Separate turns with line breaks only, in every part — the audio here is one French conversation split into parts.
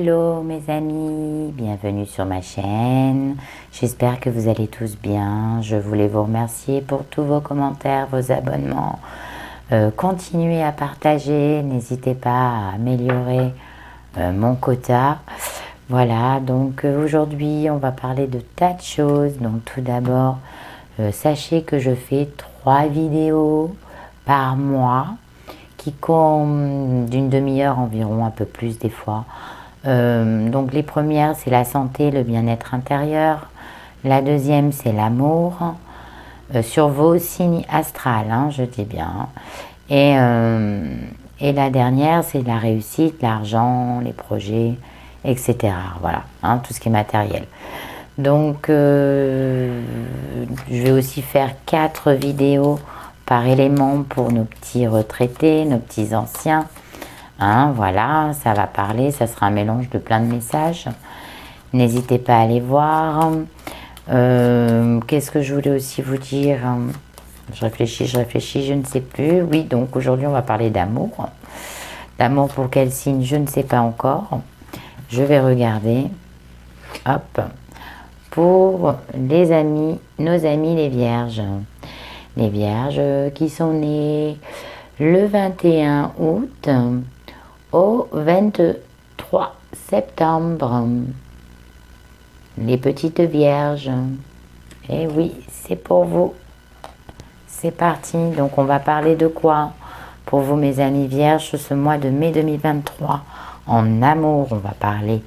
Hello mes amis, bienvenue sur ma chaîne. J'espère que vous allez tous bien. Je voulais vous remercier pour tous vos commentaires, vos abonnements. Continuez à partager, n'hésitez pas à améliorer mon quota. Voilà, donc aujourd'hui on va parler de tas de choses. Donc tout d'abord, sachez que je fais 3 vidéos par mois qui comptent d'une demi-heure environ, un peu plus des fois. Donc les premières, c'est la santé, le bien-être intérieur. La deuxième, c'est l'amour. Sur vos signes astrales, hein, je dis bien. Et la dernière, c'est la réussite, l'argent, les projets, etc. Voilà, hein, tout ce qui est matériel. Donc, je vais aussi faire 4 vidéos par élément pour nos petits retraités, nos petits anciens. Hein, voilà, ça va parler, ça sera un mélange de plein de messages. N'hésitez pas à aller voir. Qu'est-ce que je voulais aussi vous dire? Je réfléchis, je ne sais plus. Oui, donc aujourd'hui on va parler d'amour. D'amour pour quel signe? Je ne sais pas encore. Je vais regarder. Hop. Pour les amis, nos amis les vierges. Les vierges qui sont nés le 21 août au 23 septembre. Les petites vierges. Et oui, c'est pour vous. C'est parti. Donc on va parler de quoi pour vous mes amis vierges ce mois de mai 2023 en amour? On va parler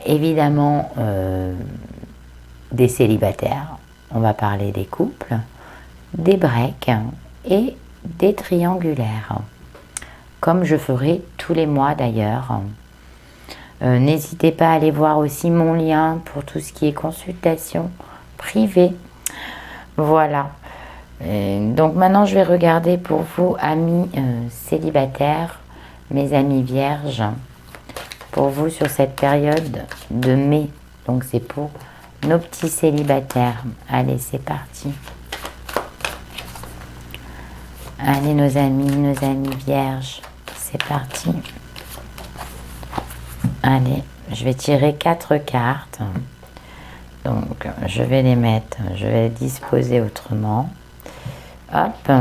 évidemment des célibataires. On va parler des couples, des breaks et des triangulaires. Comme je ferai tous les mois d'ailleurs. N'hésitez pas à aller voir aussi mon lien pour tout ce qui est consultation privée. Voilà. Donc maintenant je vais regarder pour vous amis célibataires, mes amis vierges, pour vous sur cette période de mai. Donc c'est pour nos petits célibataires. Allez, c'est parti. Allez nos amis vierges, c'est parti. Allez, je vais tirer 4 cartes. Donc, je vais les mettre, je vais les disposer autrement. Hop.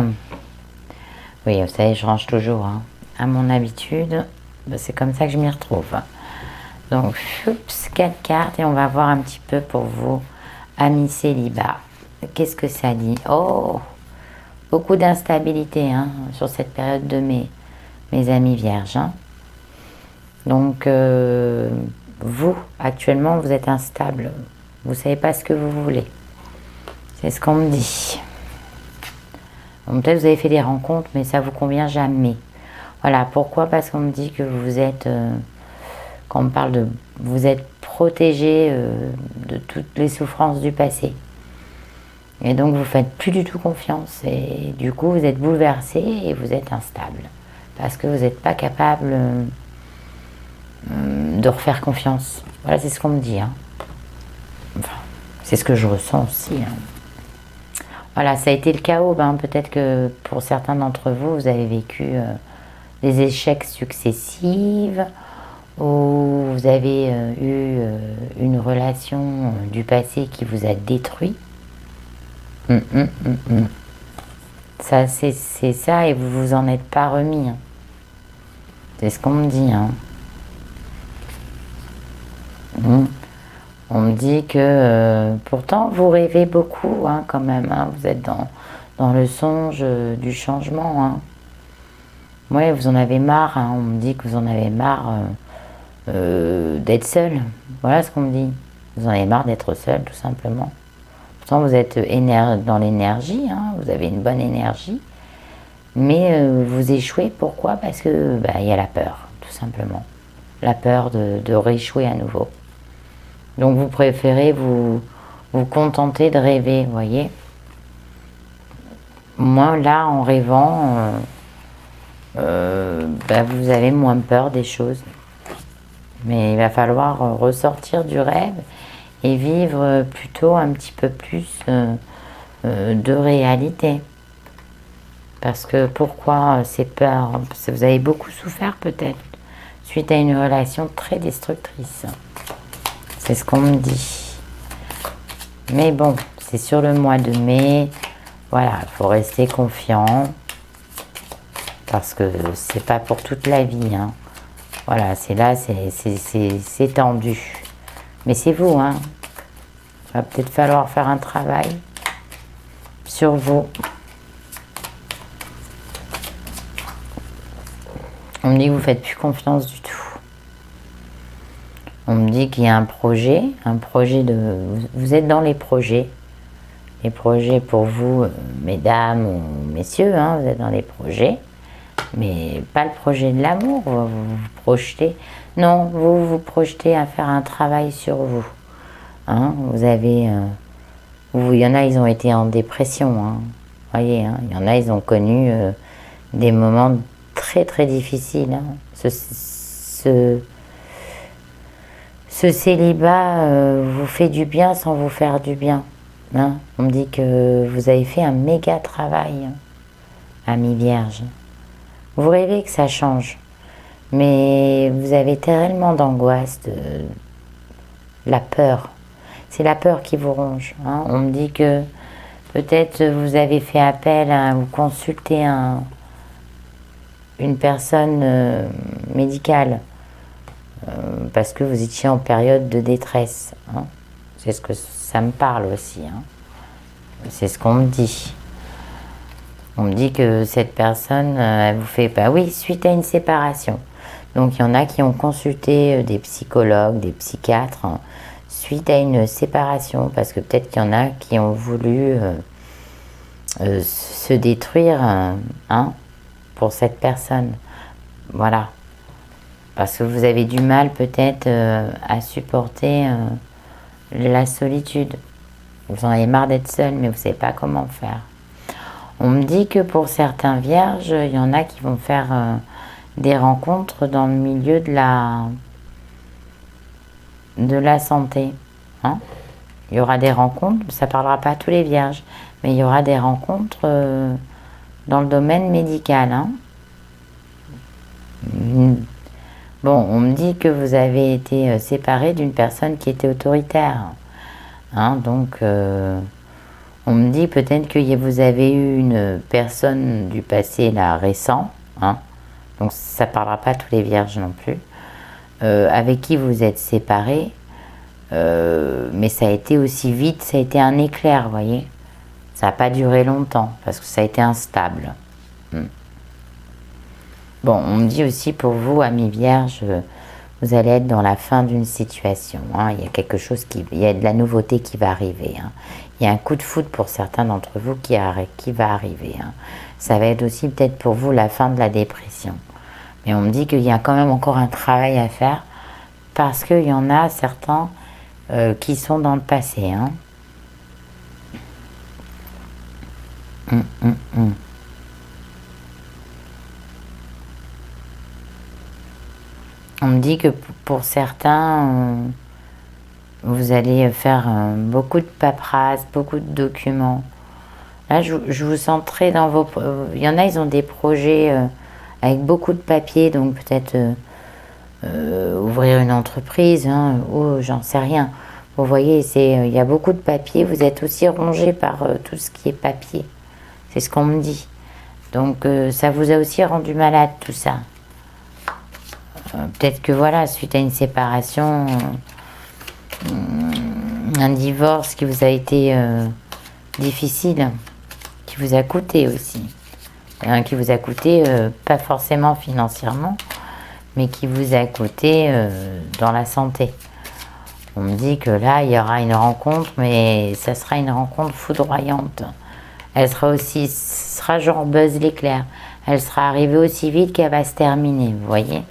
Oui, vous savez, je range toujours. Hein. À mon habitude, c'est comme ça que je m'y retrouve. Donc, 4 cartes et on va voir un petit peu pour vous, amis célibat. Qu'est-ce que ça dit? Oh, beaucoup d'instabilité hein, sur cette période de mai, mes amis vierges. Hein. Donc, vous, actuellement, vous êtes instable. Vous ne savez pas ce que vous voulez. C'est ce qu'on me dit. Peut-être vous avez fait des rencontres, mais ça ne vous convient jamais. Voilà, pourquoi? Parce qu'on me dit que vous êtes, quand on me parle de... Vous êtes protégé de toutes les souffrances du passé. Et donc, vous ne faites plus du tout confiance. Et du coup, vous êtes bouleversé et vous êtes instable. Parce que vous n'êtes pas capable... de refaire confiance. Voilà, c'est ce qu'on me dit. Hein. Enfin, c'est ce que je ressens aussi. Hein. Voilà, ça a été le chaos. Peut-être que pour certains d'entre vous, vous avez vécu des échecs successifs ou vous avez eu une relation du passé qui vous a détruit. Ça, c'est ça et vous vous en êtes pas remis. Hein. C'est ce qu'on me dit. Hein. On me dit que pourtant vous rêvez beaucoup hein, quand même, hein, vous êtes dans le songe du changement. Hein. Ouais, vous en avez marre, hein, on me dit que vous en avez marre d'être seul. Voilà ce qu'on me dit. Vous en avez marre d'être seul tout simplement. Pourtant vous êtes dans l'énergie, hein, vous avez une bonne énergie, mais vous échouez. Pourquoi? Parce que y a la peur, tout simplement. La peur de rééchouer à nouveau. Donc vous préférez vous contenter de rêver, vous voyez. Moi là, en rêvant, vous avez moins peur des choses. Mais il va falloir ressortir du rêve et vivre plutôt un petit peu plus de réalité. Parce que pourquoi ces peurs? Parce que vous avez beaucoup souffert peut-être suite à une relation très destructrice. C'est ce qu'on me dit. Mais bon, c'est sur le mois de mai. Voilà, il faut rester confiant. Parce que c'est pas pour toute la vie. Hein. Voilà, c'est là, c'est tendu. Mais c'est vous, hein. Il va peut-être falloir faire un travail sur vous. On me dit que vous ne faites plus confiance du tout. On me dit qu'il y a un projet de... Vous êtes dans les projets. Les projets pour vous, mesdames ou messieurs, hein, vous êtes dans les projets. Mais pas le projet de l'amour, vous vous projetez. Non, vous vous projetez à faire un travail sur vous. Hein, vous avez... il y en a, ils ont été en dépression. Hein, voyez, hein, il y en a, ils ont connu des moments très très difficile. Hein. Ce célibat vous fait du bien sans vous faire du bien. Hein. On me dit que vous avez fait un méga travail, ami Vierge. Vous rêvez que ça change, mais vous avez tellement d'angoisse, de la peur. C'est la peur qui vous ronge. Hein. On me dit que peut-être vous avez fait appel à ou consulté une personne médicale parce que vous étiez en période de détresse. Hein. C'est ce que ça me parle aussi. Hein. C'est ce qu'on me dit. On me dit que cette personne, elle vous fait, bah oui, suite à une séparation. Donc il y en a qui ont consulté des psychologues, des psychiatres, hein, suite à une séparation, parce que peut-être qu'il y en a qui ont voulu se détruire, hein, pour cette personne. Voilà. Parce que vous avez du mal peut-être à supporter la solitude. Vous en avez marre d'être seul, mais vous ne savez pas comment faire. On me dit que pour certains vierges, il y en a qui vont faire des rencontres dans le milieu de la santé. Hein. Il y aura des rencontres, ça ne parlera pas à tous les vierges, mais il y aura des rencontres dans le domaine médical. Hein. Bon, on me dit que vous avez été séparé d'une personne qui était autoritaire. Hein, donc, on me dit peut-être que vous avez eu une personne du passé là récent. Hein, donc, ça ne parlera pas à tous les vierges non plus. Avec qui vous êtes séparés. Mais ça a été aussi vite, ça a été un éclair, vous voyez. Ça n'a pas duré longtemps, parce que ça a été instable. Bon, on me dit aussi pour vous, amis vierges, vous allez être dans la fin d'une situation. Hein. Il y a quelque chose il y a de la nouveauté qui va arriver. Hein. Il y a un coup de foudre pour certains d'entre vous qui va arriver. Hein. Ça va être aussi peut-être pour vous la fin de la dépression. Mais on me dit qu'il y a quand même encore un travail à faire, parce qu'il y en a certains qui sont dans le passé. Hein. On me dit que pour certains, vous allez faire beaucoup de paperasse, beaucoup de documents. Là, je vous sens très dans vos... Il y en a, ils ont des projets avec beaucoup de papiers, donc peut-être ouvrir une entreprise, hein, ou j'en sais rien. Vous voyez, il y a beaucoup de papiers, vous êtes aussi rongé par tout ce qui est papier. C'est ce qu'on me dit. Donc, ça vous a aussi rendu malade, tout ça. Peut-être que voilà, suite à une séparation, un divorce qui vous a été difficile, qui vous a coûté aussi. Qui vous a coûté, pas forcément financièrement, mais qui vous a coûté dans la santé. On me dit que là, il y aura une rencontre, mais ça sera une rencontre foudroyante. Elle sera aussi, ce sera genre Buzz l'éclair. Elle sera arrivée aussi vite qu'elle va se terminer, vous voyez.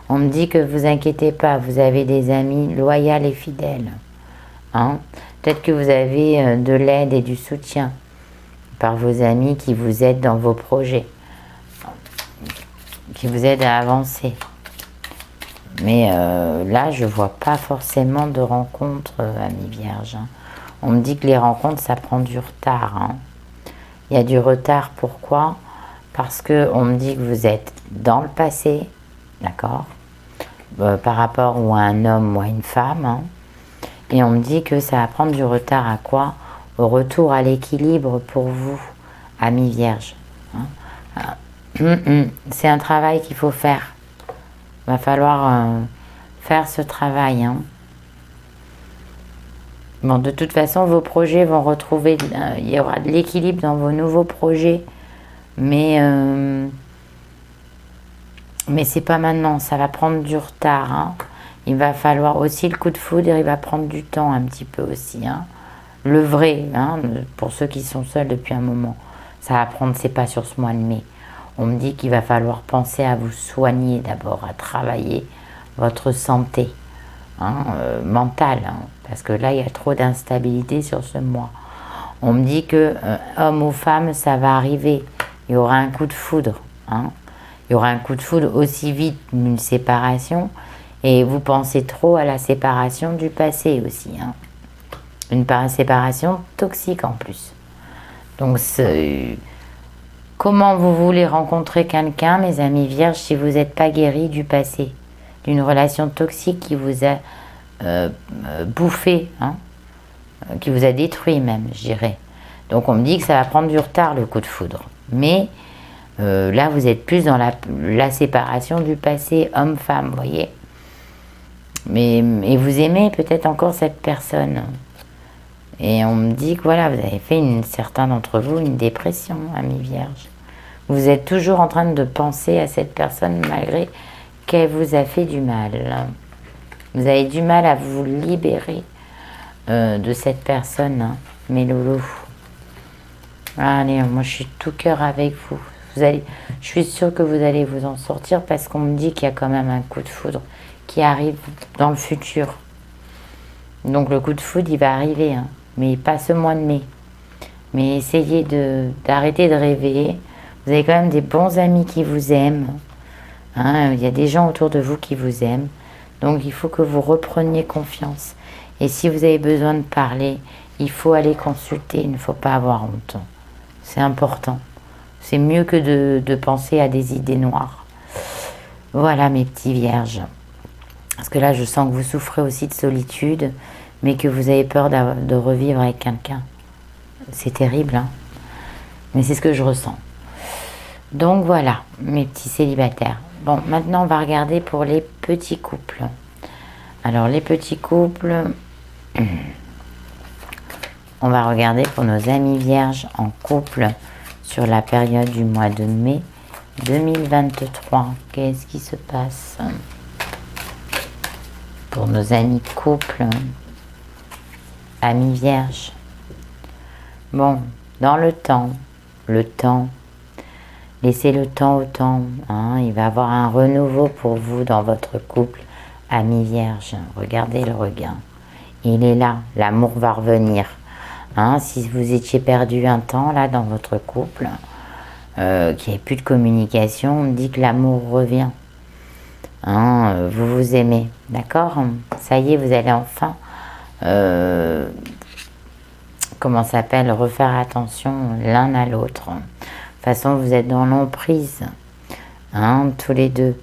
On me dit que vous inquiétez pas, vous avez des amis loyaux et fidèles. Hein. Peut-être que vous avez de l'aide et du soutien par vos amis qui vous aident dans vos projets, qui vous aident à avancer. Mais là, je vois pas forcément de rencontres, amis vierges. Hein. On me dit que les rencontres, ça prend du retard. Hein. Il y a du retard, pourquoi? Parce qu'on me dit que vous êtes dans le passé, d'accord, par rapport ou à un homme ou à une femme, hein. Et on me dit que ça va prendre du retard à quoi? Au retour à l'équilibre pour vous, amis vierges, hein. C'est un travail qu'il faut faire. Va falloir faire ce travail, hein. Bon, de toute façon, vos projets vont retrouver, il y aura de l'équilibre dans vos nouveaux projets, mais c'est pas maintenant, ça va prendre du retard, hein. Il va falloir aussi le coup de foudre, il va prendre du temps un petit peu aussi, hein. Le vrai, hein, pour ceux qui sont seuls depuis un moment, ça va prendre, c'est pas sur ce mois de mai. On me dit qu'il va falloir penser à vous soigner d'abord, à travailler votre santé, hein, mentale, hein, parce que là, il y a trop d'instabilité sur ce mois. On me dit que homme ou femme, ça va arriver. Il y aura un coup de foudre, hein. Il y aura un coup de foudre aussi vite d'une séparation, et vous pensez trop à la séparation du passé aussi, hein. Une séparation toxique en plus. Donc, comment vous voulez rencontrer quelqu'un, mes amis vierges, si vous n'êtes pas guéris du passé, d'une relation toxique qui vous a bouffé, hein, qui vous a détruit même, je dirais. Donc on me dit que ça va prendre du retard, le coup de foudre. Mais là, vous êtes plus dans la séparation du passé, homme-femme, vous voyez. Et vous aimez peut-être encore cette personne. Et on me dit que voilà, vous avez fait, certains d'entre vous, une dépression, amis vierges. Vous êtes toujours en train de penser à cette personne malgré qu'elle vous a fait du mal. Vous avez du mal à vous libérer de cette personne, hein, mes loulous. Allez, moi je suis tout cœur avec vous. Je suis sûre que vous allez vous en sortir parce qu'on me dit qu'il y a quand même un coup de foudre qui arrive dans le futur. Donc le coup de foudre, il va arriver, hein, mais pas ce mois de mai. Mais essayez d'arrêter de rêver. Vous avez quand même des bons amis qui vous aiment, hein. Il y a des gens autour de vous qui vous aiment. Donc il faut que vous repreniez confiance. Et si vous avez besoin de parler, il faut aller consulter. Il ne faut pas avoir honte. C'est important. C'est mieux que de penser à des idées noires. Voilà mes petits vierges. Parce que là, je sens que vous souffrez aussi de solitude, mais que vous avez peur de revivre avec quelqu'un. C'est terrible, hein, mais c'est ce que je ressens. Donc voilà, mes petits célibataires. Bon, maintenant, on va regarder pour les petits couples. Alors, les petits couples, on va regarder pour nos amis vierges en couple sur la période du mois de mai 2023. Qu'est-ce qui se passe pour nos amis couples, amis vierges? Bon, dans le temps, laissez le temps au temps, hein, il va y avoir un renouveau pour vous dans votre couple, amis vierges. Regardez le regain, il est là, l'amour va revenir, hein. Si vous étiez perdu un temps là dans votre couple, qu'il n'y ait plus de communication, on me dit que l'amour revient, hein, vous vous aimez, d'accord? Ça y est, vous allez enfin comment ça s'appelle, refaire attention l'un à l'autre. De toute façon, vous êtes dans l'emprise, hein, tous les deux.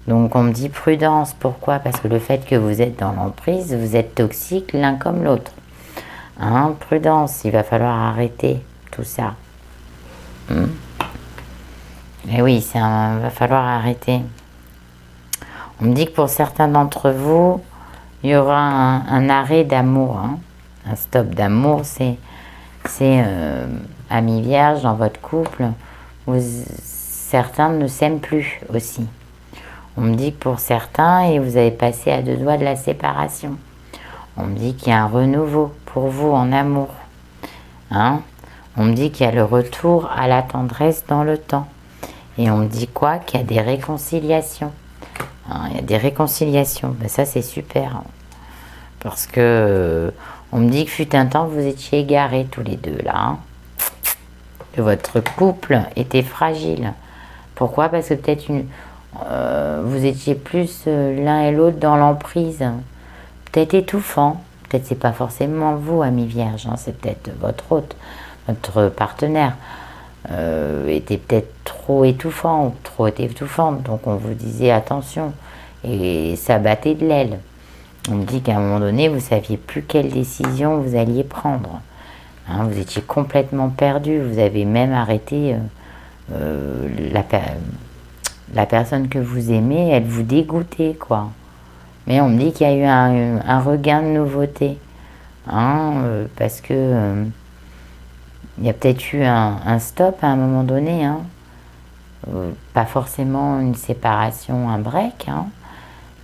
Donc on me dit prudence. Pourquoi? Parce que le fait que vous êtes dans l'emprise, vous êtes toxiques l'un comme l'autre, hein. Prudence, il va falloir arrêter tout ça. Et oui, va falloir arrêter. On me dit que pour certains d'entre vous, il y aura un arrêt d'amour, hein. Un stop d'amour, c'est amis vierges dans votre couple, certains ne s'aiment plus aussi. On me dit que pour certains, et vous avez passé à 2 doigts de la séparation. On me dit qu'il y a un renouveau pour vous en amour, hein. On me dit qu'il y a le retour à la tendresse dans le temps. Et on me dit quoi? Qu'il y a des réconciliations, hein. Il y a des réconciliations, ben ça c'est super, hein. Parce que on me dit que fut un temps vous étiez égarés tous les deux là, hein. Que votre couple était fragile. Pourquoi? Parce que peut-être vous étiez plus l'un et l'autre dans l'emprise, peut-être étouffant. Peut-être c'est pas forcément vous, amis vierges, hein, c'est peut-être votre hôte, votre partenaire était peut-être trop étouffant ou trop étouffante. Donc on vous disait attention. Et ça battait de l'aile. On me dit qu'à un moment donné, vous ne saviez plus quelle décision vous alliez prendre. Hein, vous étiez complètement perdu. Vous avez même arrêté la personne que vous aimez, elle vous dégoûtait, quoi. Mais on me dit qu'il y a eu un regain de nouveauté. Hein, parce que il y a peut-être eu un stop à un moment donné. Hein. Pas forcément une séparation, un break. Hein,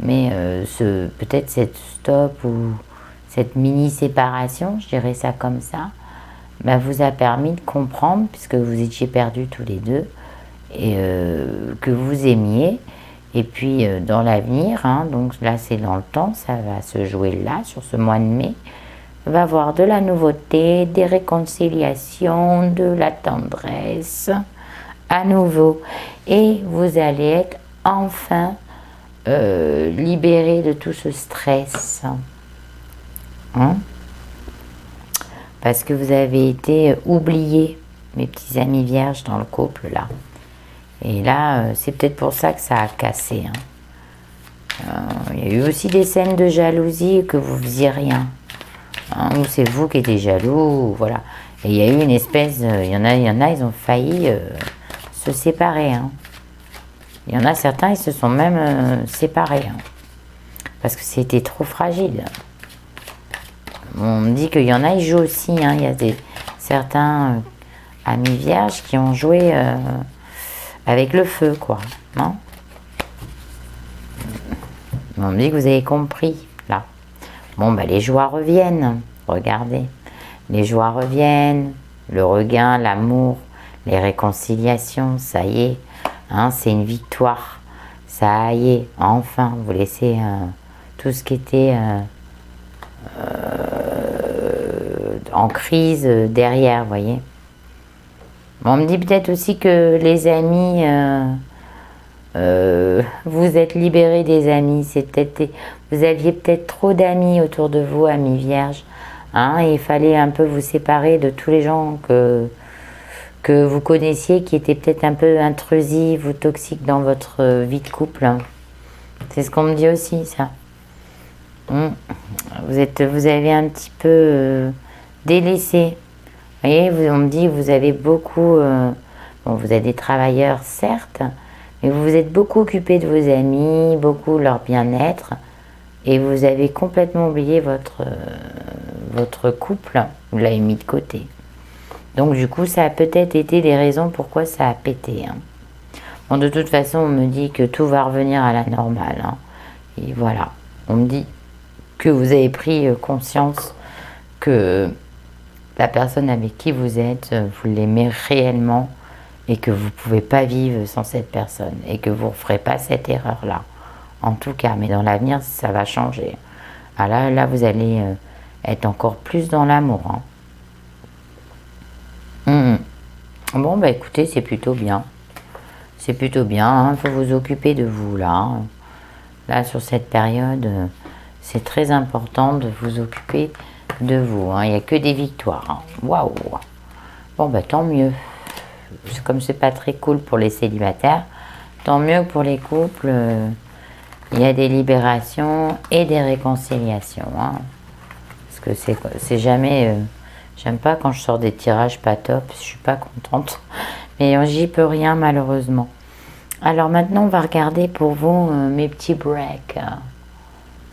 mais peut-être cette stop ou cette mini-séparation, je dirais ça comme ça, bah, vous a permis de comprendre, puisque vous étiez perdus tous les deux, et que vous aimiez. Et puis dans l'avenir, hein, donc là c'est dans le temps, ça va se jouer là, sur ce mois de mai, va y avoir de la nouveauté, des réconciliations, de la tendresse, à nouveau. Et vous allez être enfin libéré de tout ce stress. Hein? Parce que vous avez été oubliés, mes petits amis vierges, dans le couple là. Et là, c'est peut-être pour ça que ça a cassé. Hein. Il y a eu aussi des scènes de jalousie que vous faisiez rien. Hein, ou c'est vous qui étiez jaloux, voilà. Et il y a eu une espèce, il y en a, ils ont failli se séparer. Hein. Il y en a certains, ils se sont même séparés. Hein, parce que c'était trop fragile. On me dit qu'il y en a, ils jouent aussi. Hein, il y a certains amis vierges qui ont joué avec le feu, quoi. Non? On me dit que vous avez compris, là. Bon, ben, les joies reviennent. Regardez. Les joies reviennent. Le regain, l'amour, les réconciliations, ça y est. Hein, c'est une victoire. Ça y est. Enfin, vous laissez tout ce qui était en crise derrière, vous voyez. On me dit peut-être aussi que les amis, vous êtes libérés des amis. Vous aviez peut-être trop d'amis autour de vous, amis vierges. Hein, et il fallait un peu vous séparer de tous les gens que vous connaissiez, qui étaient peut-être un peu intrusifs ou toxiques dans votre vie de couple. C'est ce qu'on me dit aussi, ça. Vous avez un petit peu délaissé. Vous voyez, on me dit que vous avez beaucoup... bon, vous êtes des travailleurs, certes, mais vous vous êtes beaucoup occupé de vos amis, beaucoup de leur bien-être, et vous avez complètement oublié votre couple, vous l'avez mis de côté. Donc du coup, ça a peut-être été des raisons pourquoi ça a pété. Hein. Bon, de toute façon, on me dit que tout va revenir à la normale. Hein. Et voilà, on me dit que vous avez pris conscience que la personne avec qui vous êtes, vous l'aimez réellement et que vous ne pouvez pas vivre sans cette personne et que vous ne referez pas cette erreur-là. En tout cas, mais dans l'avenir, ça va changer. Ah là, vous allez être encore plus dans l'amour. Hein. Bon, bah écoutez, c'est plutôt bien. C'est plutôt bien. Il faut vous occuper de vous, là. Là, sur cette période, c'est très important de vous occuper de vous. Hein. Il n'y a que des victoires. Hein. Waouh! Bon, bah tant mieux. Comme c'est pas très cool pour les célibataires, tant mieux pour les couples. Il y a des libérations et des réconciliations. Hein. Parce que c'est jamais... j'aime pas quand je sors des tirages pas top. Je suis pas contente. Mais j'y peux rien, malheureusement. Alors maintenant, on va regarder pour vous mes petits breaks.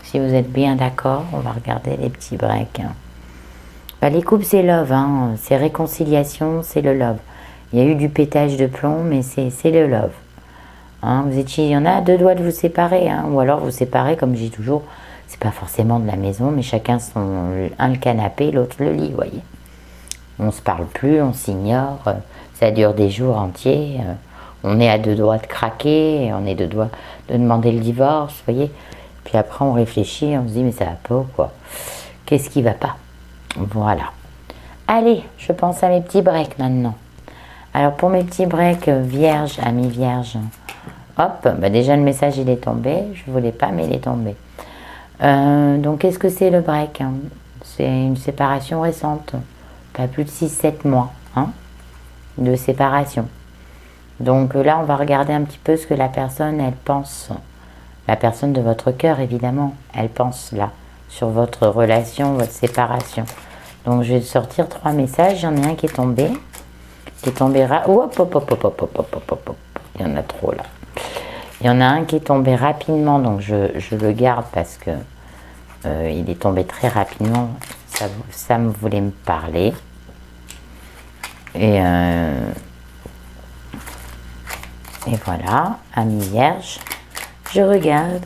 Si vous êtes bien d'accord, on va regarder les petits breaks. Bah, les couples, c'est love. Hein. C'est réconciliation, c'est le love. Il y a eu du pétage de plomb, mais c'est le love. Hein, il y en a à deux doigts de vous séparer. Hein, ou alors vous séparez, comme je dis toujours, c'est pas forcément de la maison, mais chacun un le canapé, l'autre le lit, vous voyez. On se parle plus, on s'ignore, ça dure des jours entiers. On est à deux doigts de craquer, on est deux doigts de demander le divorce, vous voyez. Puis après on réfléchit, on se dit mais ça va pas quoi. Qu'est-ce qui va pas? Voilà. Allez, je pense à mes petits breaks maintenant. Alors pour mes petits breaks vierges, amis vierges, hop, bah déjà le message il est tombé, je ne voulais pas mais il est tombé. Donc qu'est-ce que c'est le break? Hein? C'est une séparation récente, pas plus de 6-7 mois hein, de séparation. Donc là, on va regarder un petit peu ce que la personne, elle pense. La personne de votre cœur, évidemment, elle pense là, sur votre relation, votre séparation. Donc je vais sortir 3 messages. Il y en a un qui est tombé. Hop, hop, hop, hop, hop, hop, hop, hop, hop. Il y en a trop là. Il y en a un qui est tombé rapidement, donc je le garde parce que il est tombé très rapidement. Ça me voulait me parler. Et voilà, ami vierge. Je regarde.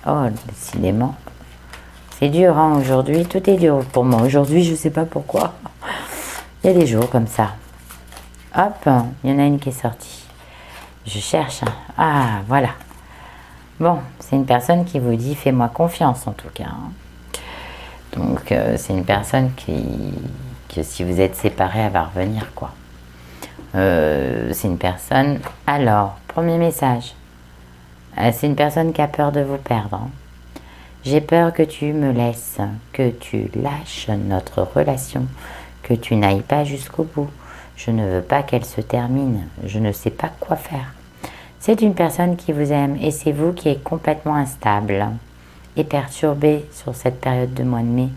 Oh, décidément. C'est dur hein, aujourd'hui, tout est dur pour moi. Aujourd'hui, je ne sais pas pourquoi. Il y a des jours comme ça. Hop, il y en a une qui est sortie. Je cherche. Ah, voilà. Bon, c'est une personne qui vous dit fais-moi confiance en tout cas. Hein. Donc, c'est une personne que si vous êtes séparés, elle va revenir quoi. C'est une personne. Alors, premier message. C'est une personne qui a peur de vous perdre. Hein. J'ai peur que tu me laisses, que tu lâches notre relation, que tu n'ailles pas jusqu'au bout. Je ne veux pas qu'elle se termine. Je ne sais pas quoi faire. C'est une personne qui vous aime et c'est vous qui êtes complètement instable et perturbé sur cette période de mois de mai,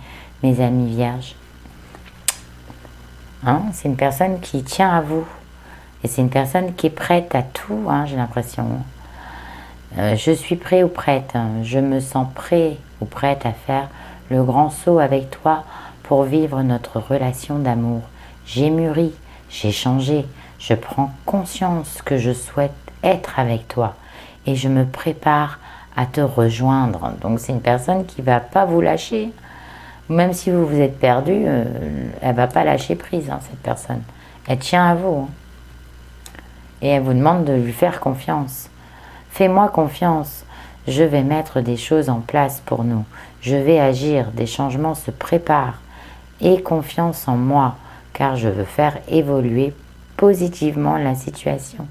mes amis vierges. Hein, c'est une personne qui tient à vous et c'est une personne qui est prête à tout, hein, j'ai l'impression. Je suis prêt ou prête, je me sens prêt ou prête à faire le grand saut avec toi pour vivre notre relation d'amour. J'ai mûri, j'ai changé, je prends conscience que je souhaite être avec toi et je me prépare à te rejoindre. Donc c'est une personne qui ne va pas vous lâcher. Même si vous vous êtes perdu, elle ne va pas lâcher prise, hein, cette personne. Elle tient à vous. Hein. Et elle vous demande de lui faire confiance. Fais-moi confiance, je vais mettre des choses en place pour nous. Je vais agir, des changements se préparent. Aie confiance en moi, car je veux faire évoluer positivement la situation.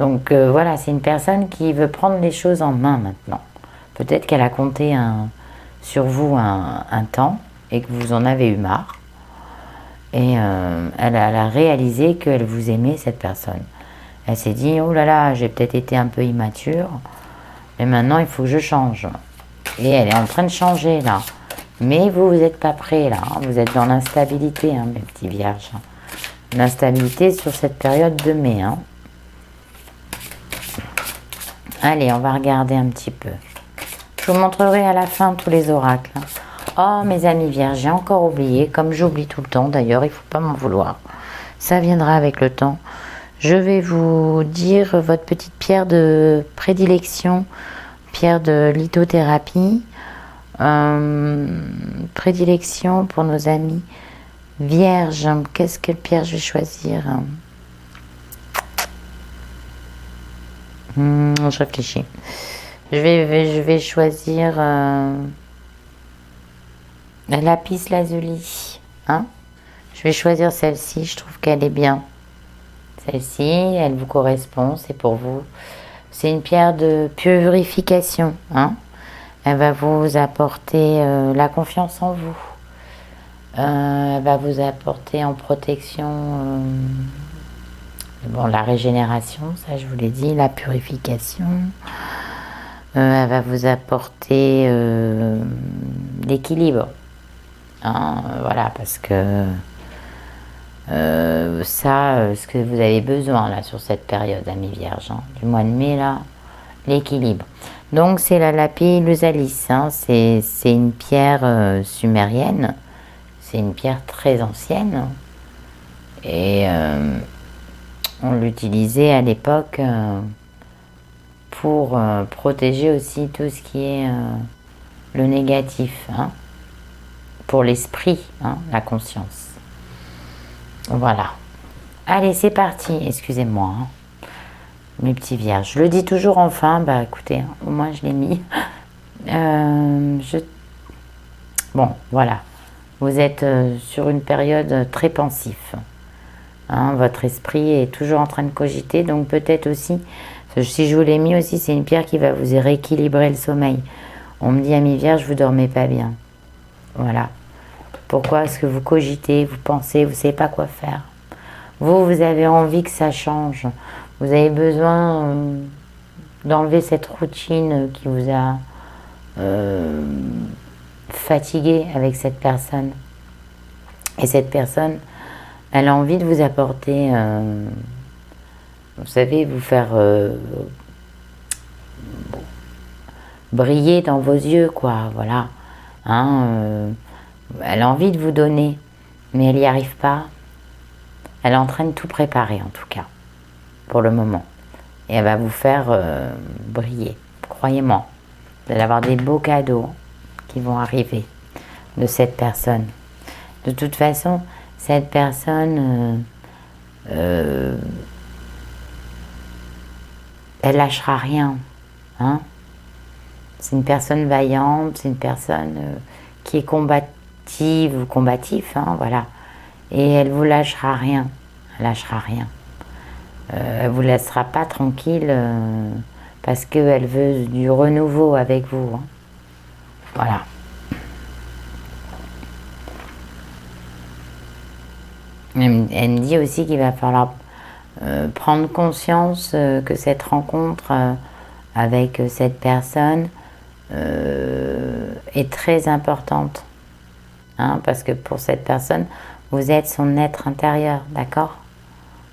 Donc voilà, c'est une personne qui veut prendre les choses en main maintenant. Peut-être qu'elle a compté sur vous un temps et que vous en avez eu marre. Et elle a réalisé qu'elle vous aimait, cette personne. Elle s'est dit, oh là là, j'ai peut-être été un peu immature, mais maintenant il faut que je change. Et elle est en train de changer là. Mais vous n'êtes pas prêts là, hein. Vous êtes dans l'instabilité, hein, mes petits vierges. L'instabilité sur cette période de mai. Hein. Allez, on va regarder un petit peu. Je vous montrerai à la fin tous les oracles. Hein. Oh, mes amis vierges, j'ai encore oublié, comme j'oublie tout le temps d'ailleurs, il ne faut pas m'en vouloir. Ça viendra avec le temps. Je vais vous dire votre petite pierre de prédilection, pierre de lithothérapie, prédilection pour nos amis vierges. Quelle pierre je vais choisir? Je réfléchis. Je vais choisir la lapis lazuli. Hein, je vais choisir celle-ci, je trouve qu'elle est bien. Celle-ci, elle vous correspond, c'est pour vous. C'est une pierre de purification. Hein. Elle va vous apporter la confiance en vous. Elle va vous apporter en protection bon, la régénération, ça je vous l'ai dit, la purification. Elle va vous apporter l'équilibre. Hein, voilà, parce que ce que vous avez besoin là sur cette période, amis vierges, hein, du mois de mai là, l'équilibre. Donc c'est la lapis lazuli, hein, c'est une pierre sumérienne, c'est une pierre très ancienne et on l'utilisait à l'époque pour protéger aussi tout ce qui est le négatif, hein, pour l'esprit, hein, la conscience. Voilà. Allez, c'est parti. Excusez-moi, hein, mes petits vierges. Je le dis toujours enfin. Bah écoutez, hein, au moins je l'ai mis. Bon, voilà. Vous êtes sur une période très pensif. Hein, votre esprit est toujours en train de cogiter. Donc peut-être aussi, si je vous l'ai mis aussi, c'est une pierre qui va vous rééquilibrer le sommeil. On me dit, amis vierges, vous dormez pas bien. Voilà. Pourquoi est-ce que vous cogitez, vous pensez, vous ne savez pas quoi faire? Vous avez envie que ça change. Vous avez besoin d'enlever cette routine qui vous a fatigué avec cette personne. Et cette personne, elle a envie de vous apporter, vous savez, vous faire briller dans vos yeux, quoi, voilà. Hein, elle a envie de vous donner, mais elle n'y arrive pas. Elle est en train de tout préparer, en tout cas, pour le moment. Et elle va vous faire briller, croyez-moi. Vous allez avoir des beaux cadeaux qui vont arriver de cette personne. De toute façon, cette personne, elle lâchera rien. Hein. C'est une personne vaillante, c'est une personne qui est combative ou combatif, hein, voilà. Et elle vous lâchera rien. Elle lâchera rien. Elle vous laissera pas tranquille parce qu'elle veut du renouveau avec vous. Hein. Voilà. Elle me dit aussi qu'il va falloir prendre conscience que cette rencontre avec cette personne est très importante. Hein, parce que pour cette personne, vous êtes son être intérieur, d'accord?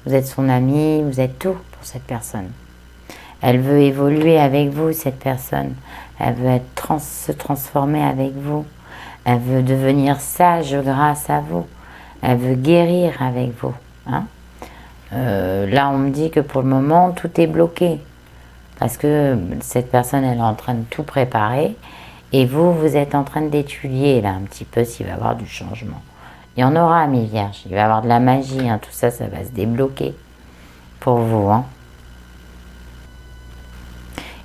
Vous êtes son ami, vous êtes tout pour cette personne. Elle veut évoluer avec vous, cette personne. Elle veut se transformer avec vous. Elle veut devenir sage grâce à vous. Elle veut guérir avec vous. Hein. Là, on me dit que pour le moment, tout est bloqué. Parce que cette personne, elle est en train de tout préparer. Et vous, vous êtes en train d'étudier, là, un petit peu, s'il va y avoir du changement. Il y en aura, mes vierges. Il va y avoir de la magie. Hein. Tout ça, ça va se débloquer pour vous. Hein.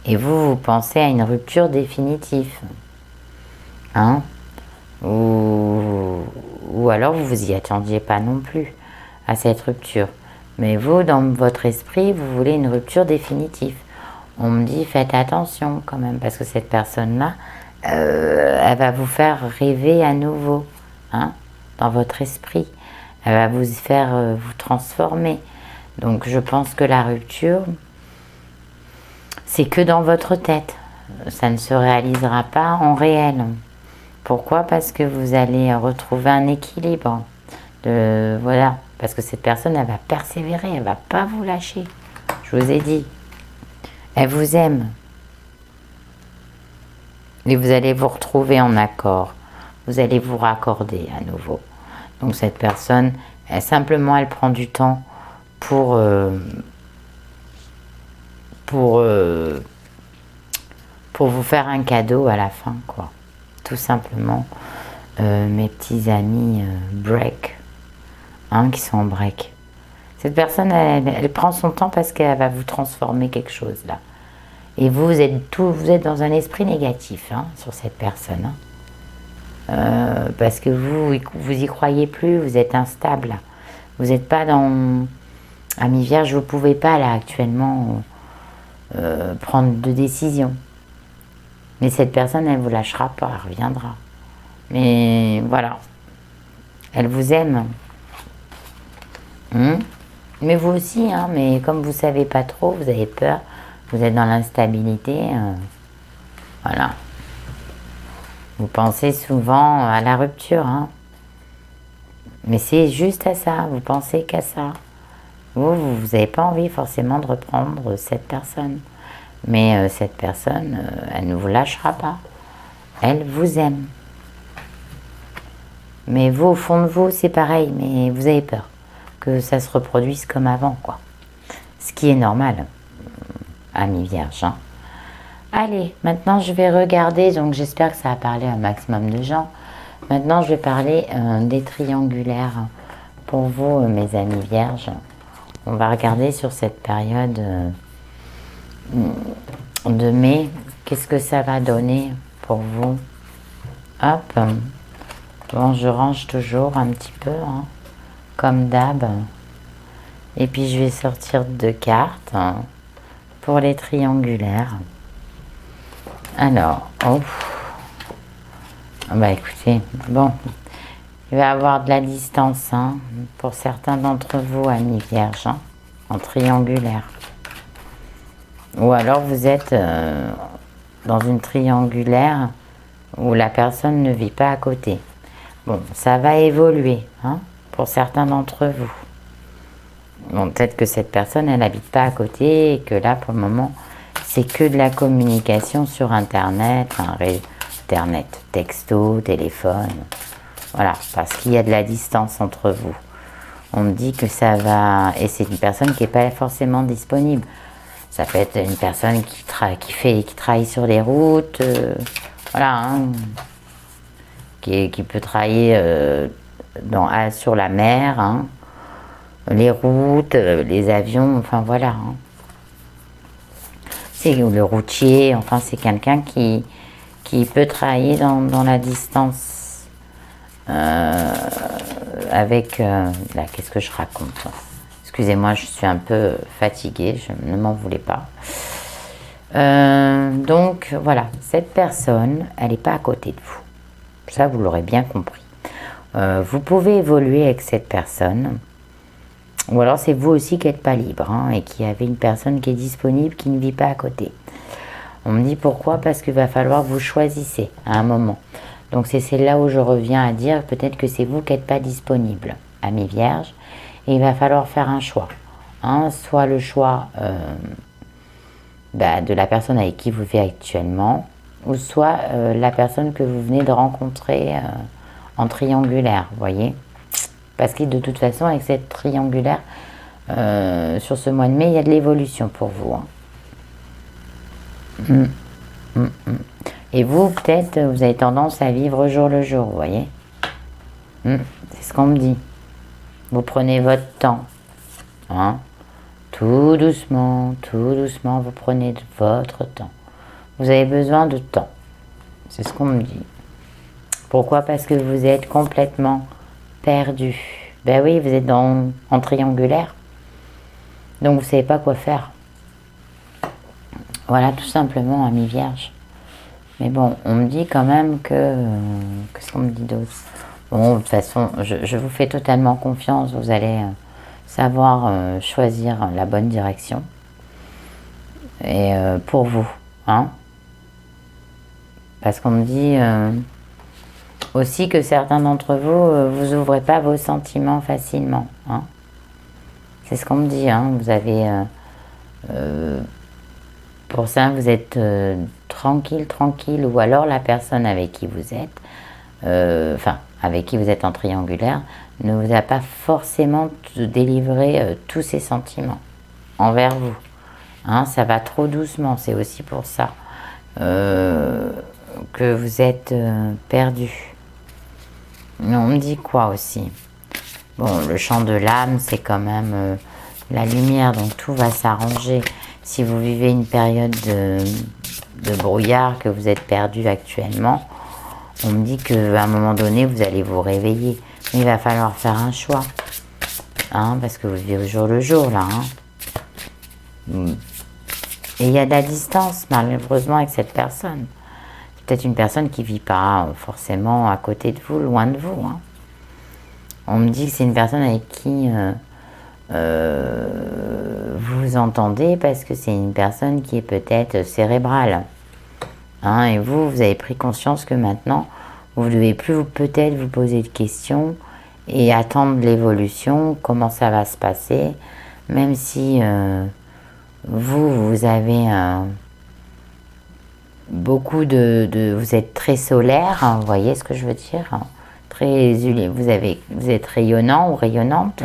Et vous, vous pensez à une rupture définitive. Hein. Ou alors, vous vous y attendiez pas non plus à cette rupture. Mais vous, dans votre esprit, vous voulez une rupture définitive. On me dit, faites attention quand même, parce que cette personne-là, elle va vous faire rêver à nouveau, hein, dans votre esprit. Elle va vous faire vous transformer. Donc, je pense que la rupture, c'est que dans votre tête. Ça ne se réalisera pas en réel. Pourquoi? Parce que vous allez retrouver un équilibre. Voilà. Parce que cette personne, elle va persévérer, elle ne va pas vous lâcher. Je vous ai dit. Elle vous aime. Et vous allez vous retrouver en accord. Vous allez vous raccorder à nouveau. Donc cette personne, simplement, elle prend du temps pour vous faire un cadeau à la fin, quoi. Tout simplement, mes petits amis break, hein, qui sont en break. Cette personne, elle prend son temps parce qu'elle va vous transformer quelque chose, là. Et vous êtes dans un esprit négatif, hein, sur cette personne. Hein. Parce que vous y croyez plus, vous êtes instable. Vous n'êtes pas dans... Ami Vierge, vous ne pouvez pas, là, actuellement, prendre de décision. Mais cette personne, elle ne vous lâchera pas, elle reviendra. Mais voilà. Elle vous aime. Mais vous aussi, hein, mais comme vous ne savez pas trop, vous avez peur, vous êtes dans l'instabilité. Voilà. Vous pensez souvent à la rupture. Hein. Mais c'est juste à ça, vous pensez qu'à ça. Vous n'avez pas envie forcément de reprendre cette personne. Mais cette personne, elle ne vous lâchera pas. Elle vous aime. Mais vous, au fond de vous, c'est pareil, mais vous avez peur que ça se reproduise comme avant, quoi. Ce qui est normal, ami Vierge. Hein. Allez, maintenant je vais regarder, donc j'espère que ça a parlé à un maximum de gens. Maintenant, je vais parler des triangulaires pour vous, mes amis Vierges. On va regarder sur cette période de mai, qu'est-ce que ça va donner pour vous. Hop, bon, je range toujours un petit peu, hein, comme d'hab. Et puis je vais sortir 2 cartes hein, pour les triangulaires. Alors, bah écoutez, bon, Il va y avoir de la distance, hein, pour certains d'entre vous, amis vierges, hein, en triangulaire. Ou alors vous êtes dans une triangulaire où la personne ne vit pas à côté. Bon, ça va évoluer, hein, pour certains d'entre vous. Bon, peut-être que cette personne, elle n'habite pas à côté et que là, pour le moment, c'est que de la communication sur Internet, Internet, texto, téléphone. Voilà, parce qu'il y a de la distance entre vous. On me dit que ça va... Et c'est une personne qui n'est pas forcément disponible. Ça peut être une personne qui travaille sur les routes, voilà, hein, qui peut travailler sur la mer, hein, les routes, les avions, enfin voilà. Hein. C'est le routier, enfin c'est quelqu'un qui peut travailler dans la distance avec... là, qu'est-ce que je raconte? Excusez-moi, je suis un peu fatiguée, ne m'en voulez pas. Donc voilà, cette personne, elle n'est pas à côté de vous. Ça, vous l'aurez bien compris. Vous pouvez évoluer avec cette personne. Ou alors c'est vous aussi qui n'êtes pas libre, hein, et qui avez une personne qui est disponible, qui ne vit pas à côté. On me dit pourquoi? Parce qu'il va falloir que vous choisissez à un moment. Donc c'est là où je reviens à dire, peut-être que c'est vous qui n'êtes pas disponible, amis vierges. Et il va falloir faire un choix. Hein, soit le choix de la personne avec qui vous vivez actuellement, ou soit la personne que vous venez de rencontrer en triangulaire, vous voyez. Parce que de toute façon, avec cette triangulaire, sur ce mois de mai, il y a de l'évolution pour vous. Hein. Et vous, peut-être, vous avez tendance à vivre au jour le jour, vous voyez. C'est ce qu'on me dit. Vous prenez votre temps. Hein. Tout doucement, vous prenez votre temps. Vous avez besoin de temps. C'est ce qu'on me dit. Pourquoi? Parce que vous êtes complètement perdu. Ben oui, vous êtes en triangulaire. Donc vous ne savez pas quoi faire. Voilà, tout simplement, amis vierges. Mais bon, on me dit quand même que... Qu'est-ce qu'on me dit d'autre? Bon, de toute façon, je vous fais totalement confiance. Vous allez savoir choisir la bonne direction. Et pour vous, hein. Parce qu'on me dit aussi que certains d'entre vous, vous ouvrez pas vos sentiments facilement. Hein. C'est ce qu'on me dit. Hein. Vous avez... pour ça, vous êtes tranquille, ou alors la personne avec qui vous êtes, avec qui vous êtes en triangulaire, ne vous a pas forcément délivré tous ses sentiments envers vous. Hein, ça va trop doucement, c'est aussi pour ça que vous êtes perdu. On me dit quoi aussi? Bon, le chant de l'âme, c'est quand même la lumière, donc tout va s'arranger. Si vous vivez une période de brouillard, que vous êtes perdu actuellement, on me dit qu'à un moment donné, vous allez vous réveiller. Mais il va falloir faire un choix. Hein, parce que vous vivez au jour le jour, là. Hein. Et il y a de la distance, malheureusement, avec cette personne. C'est peut-être une personne qui ne vit pas forcément à côté de vous, loin de vous. Hein. On me dit que c'est une personne avec qui vous vous entendez, parce que c'est une personne qui est peut-être cérébrale. Hein, et vous avez pris conscience que maintenant, vous ne devez plus peut-être vous poser de questions et attendre l'évolution, comment ça va se passer, même si vous avez beaucoup vous êtes très solaire, hein, vous voyez ce que je veux dire, hein, très, vous êtes rayonnant ou rayonnante,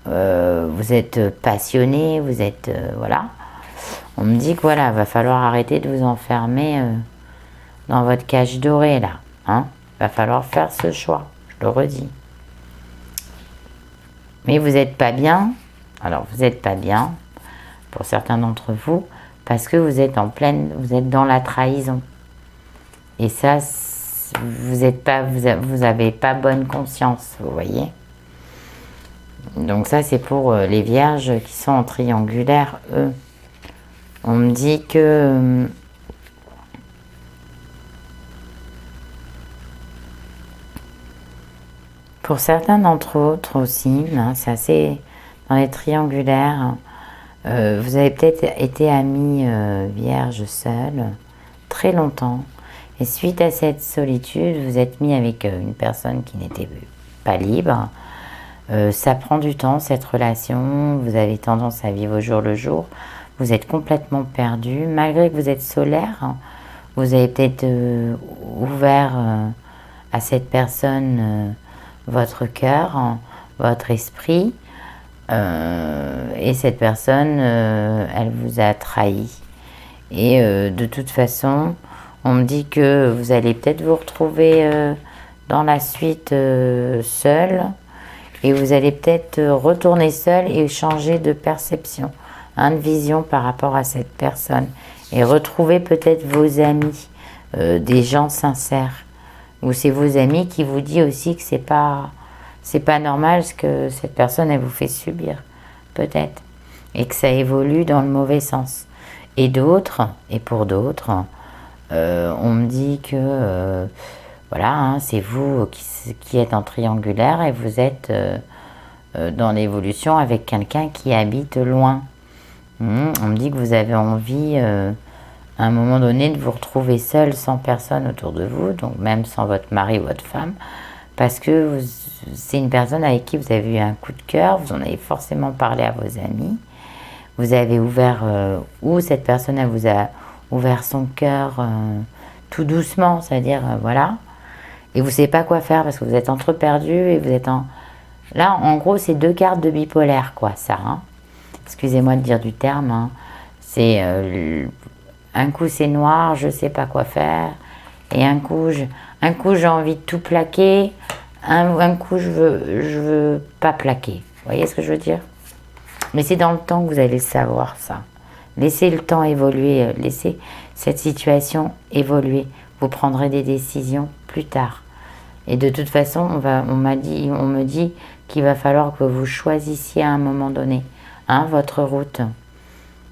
vous êtes passionné, vous êtes, voilà. On me dit que voilà, va falloir arrêter de vous enfermer dans votre cage dorée, là. Hein. Va falloir faire ce choix, je le redis. Mais vous n'êtes pas bien. Alors, vous n'êtes pas bien, pour certains d'entre vous, parce que vous êtes vous êtes dans la trahison. Et ça, vous n'avez pas bonne conscience, vous voyez. Donc ça, c'est pour les vierges qui sont en triangulaire, eux. On me dit que Pour certains d'entre autres aussi, hein, c'est assez dans les triangulaires, vous avez peut-être été ami vierge seul très longtemps. Et suite à cette solitude, vous êtes mis avec une personne qui n'était pas libre. Ça prend du temps, cette relation. Vous avez tendance à vivre au jour le jour. Vous êtes complètement perdu. Malgré que vous êtes solaire, hein, vous avez peut-être ouvert à cette personne votre cœur, hein, votre esprit. Et cette personne, elle vous a trahi. Et de toute façon, on me dit que vous allez peut-être vous retrouver dans la suite seul. Et vous allez peut-être retourner seul et changer de perception, hein, de vision par rapport à cette personne. Et retrouver peut-être vos amis, des gens sincères. Ou c'est vos amis qui vous disent aussi que c'est pas normal ce que cette personne elle vous fait subir, peut-être. Et que ça évolue dans le mauvais sens. Et d'autres, et pour d'autres, on me dit que voilà, hein, c'est vous qui êtes en triangulaire et vous êtes dans l'évolution avec quelqu'un qui habite loin. On me dit que vous avez envie, à un moment donné, de vous retrouver seul, sans personne autour de vous, donc même sans votre mari ou votre femme, parce que c'est une personne avec qui vous avez eu un coup de cœur, vous en avez forcément parlé à vos amis, vous avez ouvert, ou cette personne elle vous a ouvert son cœur tout doucement, c'est-à-dire, voilà, et vous ne savez pas quoi faire parce que vous êtes entre perdus et vous êtes en... Là, en gros, c'est 2 cartes de bipolaire, quoi, ça. Hein. Excusez-moi de dire du terme. Hein. C'est un coup, c'est noir, je ne sais pas quoi faire. Et un coup, j'ai envie de tout plaquer. Un coup, je veux pas plaquer. Vous voyez ce que je veux dire? Mais c'est dans le temps que vous allez savoir ça. Laissez le temps évoluer. Laissez cette situation évoluer. Vous prendrez des décisions plus tard. Et de toute façon, on me dit qu'il va falloir que vous choisissiez à un moment donné, hein, votre route.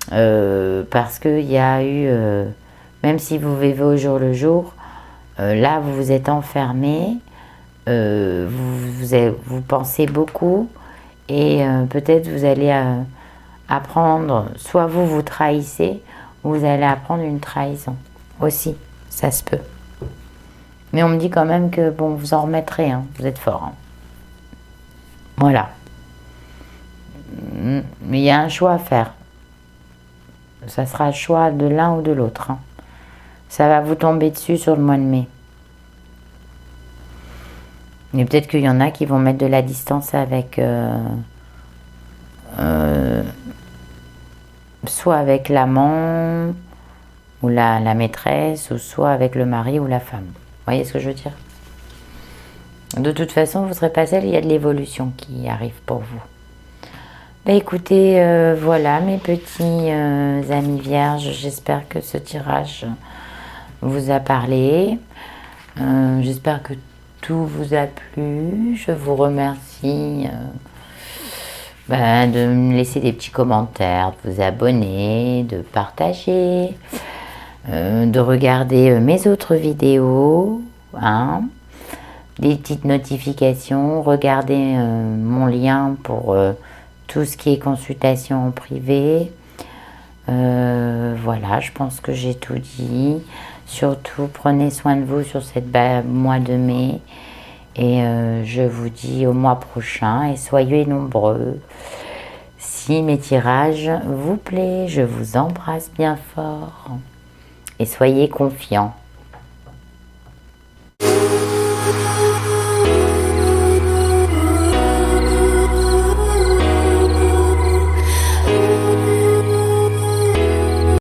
Parce qu'il y a eu, même si vous vivez au jour le jour, là vous vous êtes enfermé, vous pensez beaucoup et peut-être vous allez apprendre, soit vous trahissez, ou vous allez apprendre une trahison aussi, ça se peut. Mais on me dit quand même que, bon, vous en remettrez, hein, vous êtes fort. Hein. Voilà. Mais il y a un choix à faire. Ça sera le choix de l'un ou de l'autre. Hein. Ça va vous tomber dessus sur le mois de mai. Mais peut-être qu'il y en a qui vont mettre de la distance avec... soit avec l'amant, ou la maîtresse, ou soit avec le mari ou la femme. Vous voyez ce que je veux dire? De toute façon, vous ne serez pas seul, il y a de l'évolution qui arrive pour vous. Bah écoutez, voilà mes petits amis vierges, j'espère que ce tirage vous a parlé. J'espère que tout vous a plu. Je vous remercie de me laisser des petits commentaires, de vous abonner, de partager. De regarder mes autres vidéos, hein, des petites notifications, regardez mon lien pour tout ce qui est consultation en privé. Voilà, je pense que j'ai tout dit. Surtout, prenez soin de vous sur cette mois de mai. Et je vous dis au mois prochain et soyez nombreux. Si mes tirages vous plaisent, je vous embrasse bien fort. Et soyez confiants.